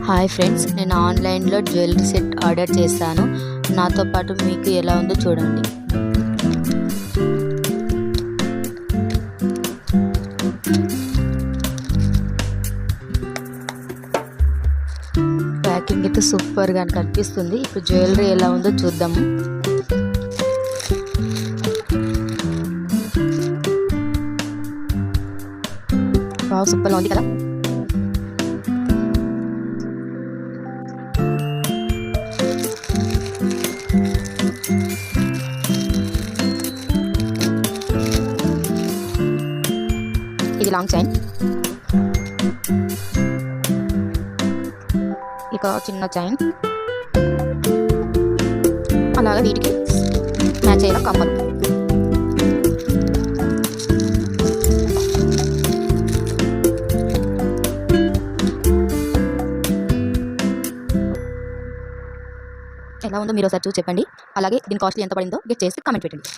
Hi friends, నేను ఆన్లైన్లో jewellery set order చేశాను. నాతో పాటు మీకు ఎలా ఉందో చూడండి. ప్యాకింగ్ అయితే సూపర్గా కనిపిస్తుంది. ఇప్పుడు జ్యువెలరీ ఎలా ఉందో చూద్దాము. సూపర్గా ఉంది కదా. ఇది లాంగ్ చైన్, ఇక చిన్న చైన్, అలాగే వీటికి మ్యాచ్ అయ్యేలా కమ్మలు. ఎలా ఉందో మీరు ఒకసారి చూసి చెప్పండి. అలాగే దీని కాస్ట్ ఎంత పడిందో గెట్ చేసి కామెంట్ పెట్టండి.